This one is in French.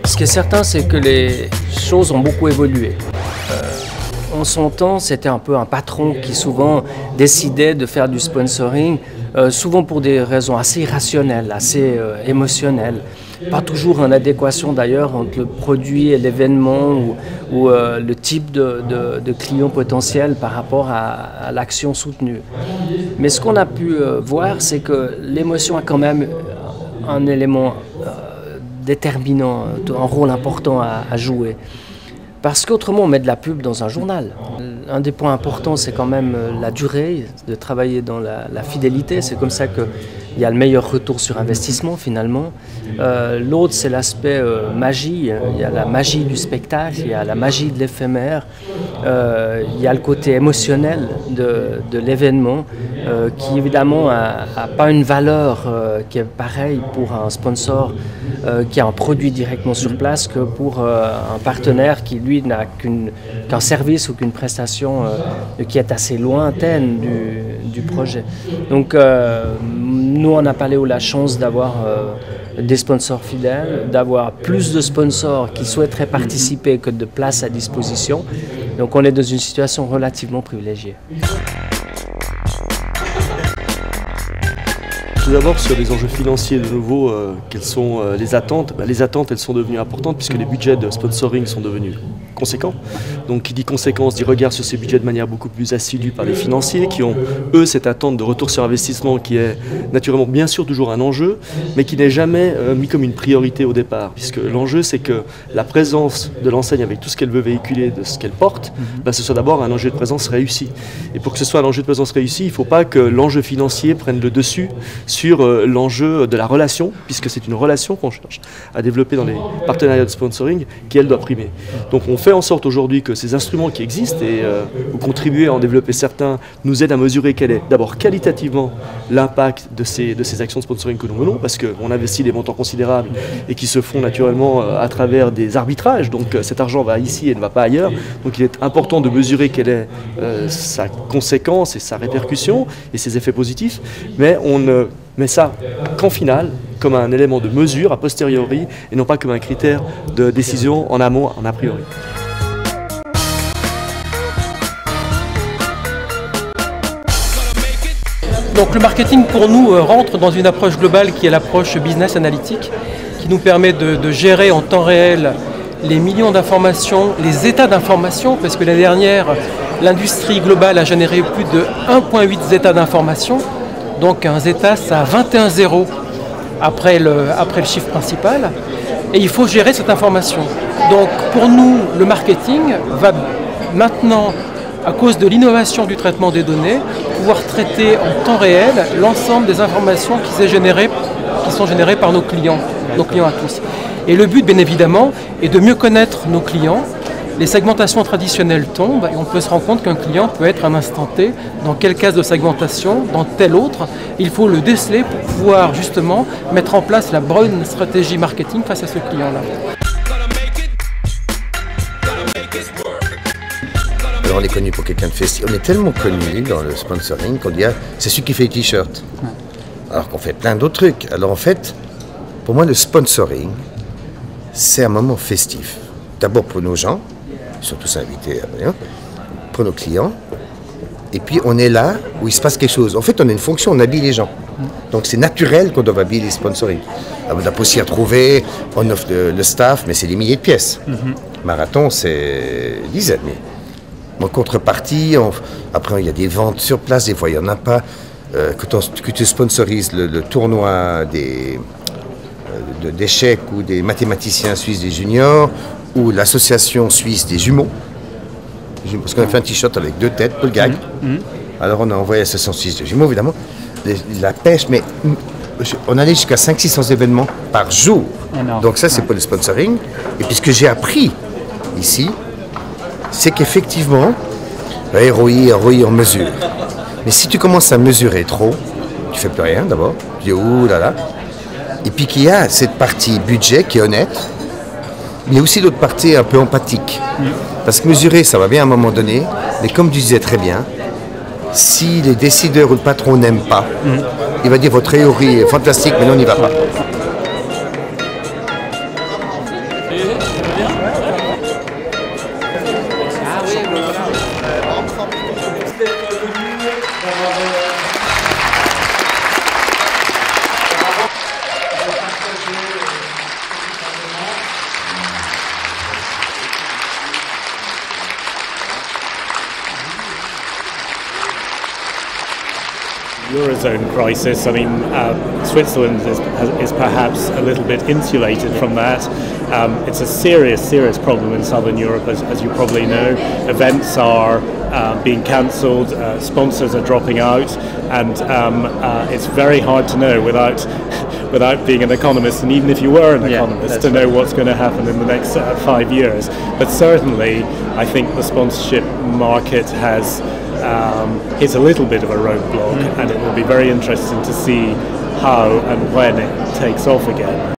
Ce qui est certain, c'est que les choses ont beaucoup évolué. En son temps, c'était un peu un patron qui souvent décidait de faire du sponsoring, souvent pour des raisons assez irrationnelles, assez émotionnelles. Pas toujours en adéquation d'ailleurs entre le produit et l'événement ou le type de client potentiel par rapport à l'action soutenue. Mais ce qu'on a pu voir, c'est que l'émotion a quand même un élément déterminant, un rôle important à jouer. Parce qu'autrement, on met de la pub dans un journal. Un des points importants, c'est quand même la durée, de travailler dans la fidélité. C'est comme ça qu'il y a le meilleur retour sur investissement, finalement. L'autre, c'est l'aspect magie. Il y a la magie du spectacle, il y a la magie de l'éphémère. Il y a le côté émotionnel de l'événement, qui évidemment n'a pas une valeur qui est pareille pour un sponsor qui a un produit directement sur place que pour un partenaire qui, lui, n'a qu'un service ou qu'une prestation qui est assez lointaine du projet. Donc, nous, en Apaleo, la chance d'avoir des sponsors fidèles, d'avoir plus de sponsors qui souhaiteraient participer que de places à disposition. Donc, on est dans une situation relativement privilégiée. Tout d'abord, sur les enjeux financiers, de nouveau, quelles sont les attentes? Les attentes, elles sont devenues importantes puisque les budgets de sponsoring sont devenus conséquents. Donc, qui dit conséquence, dit regard sur ces budgets de manière beaucoup plus assidue par les financiers qui ont, eux, cette attente de retour sur investissement qui est naturellement, bien sûr, toujours un enjeu, mais qui n'est jamais mis comme une priorité au départ. Puisque l'enjeu, c'est que la présence de l'enseigne avec tout ce qu'elle veut véhiculer, de ce qu'elle porte, ce soit d'abord un enjeu de présence réussi. Et pour que ce soit un enjeu de présence réussi, il ne faut pas que l'enjeu financier prenne le dessus sur l'enjeu de la relation, puisque c'est une relation qu'on cherche à développer dans les partenariats de sponsoring qui, elle, doit primer. Donc on fait en sorte aujourd'hui que ces instruments qui existent et vous contribuez à en développer certains nous aident à mesurer quel est d'abord qualitativement l'impact de ces actions de sponsoring que nous menons, parce qu'on investit des montants considérables et qui se font naturellement à travers des arbitrages, donc cet argent va ici et ne va pas ailleurs, donc il est important de mesurer quelle est sa conséquence et sa répercussion et ses effets positifs, mais on ne met ça qu'en finale, comme un élément de mesure a posteriori et non pas comme un critère de décision en amont, en a priori. Donc le marketing pour nous rentre dans une approche globale qui est l'approche business analytique, qui nous permet de gérer en temps réel les millions d'informations, les états d'informations, parce que l'année dernière, l'industrie globale a généré plus de 1,8 états d'informations. Donc un zeta, ça a 21 zéros après le chiffre principal. Et il faut gérer cette information. Donc pour nous, le marketing va maintenant, à cause de l'innovation du traitement des données, pouvoir traiter en temps réel l'ensemble des informations qui sont générées par nos clients à tous. Et le but, bien évidemment, est de mieux connaître nos clients. Les segmentations traditionnelles tombent et on peut se rendre compte qu'un client peut être à un instant T dans quelle case de segmentation, dans telle autre. Il faut le déceler pour pouvoir justement mettre en place la bonne stratégie marketing face à ce client-là. Alors on est connu pour quelqu'un de festif. On est tellement connu dans le sponsoring qu'on dit c'est celui qui fait les t-shirts. Alors qu'on fait plein d'autres trucs. Alors en fait, pour moi le sponsoring, c'est un moment festif. D'abord pour nos gens, ils sont tous invités, pour nos clients. Et puis on est là où il se passe quelque chose. En fait, on a une fonction, on habille les gens. Donc c'est naturel qu'on doit habiller les sponsoring. On n'a pas aussi à trouver, on offre le staff, mais c'est des milliers de pièces. Marathon, c'est dizaines. En contrepartie, après il y a des ventes sur place, des fois il n'y en a pas. Que tu sponsorises le tournoi d'échecs ou des mathématiciens suisses des juniors, ou l'association suisse des jumeaux. Parce qu'on a fait un t-shirt avec 2 têtes, Paul Gag. Alors on a envoyé l'association suisse des jumeaux, évidemment. La pêche, mais on allait jusqu'à 500-600 événements par jour. Énorme. Donc ça, c'est pour le sponsoring. Et puis ce que j'ai appris ici, c'est qu'effectivement, ROI on mesure. Mais si tu commences à mesurer trop, tu fais plus rien d'abord. Tu dis ouh là là. Et puis qu'il y a cette partie budget qui est honnête, mais il y a aussi l'autre partie un peu empathique. Parce que mesurer, ça va bien à un moment donné, mais comme tu disais très bien, si les décideurs ou le patron n'aiment pas, il va dire votre théorie est fantastique, mais non, on n'y va pas. Eurozone crisis, I mean, Switzerland is perhaps a little bit insulated from that. It's a serious problem in Southern Europe, as you probably know. Events are being cancelled, sponsors are dropping out, and it's very hard to know without being an economist, and even if you were an economist, to know what's going to happen in the next 5 years. But certainly, I think the sponsorship market has hit a little bit of a roadblock, and it will be very interesting to see how and when it takes off again.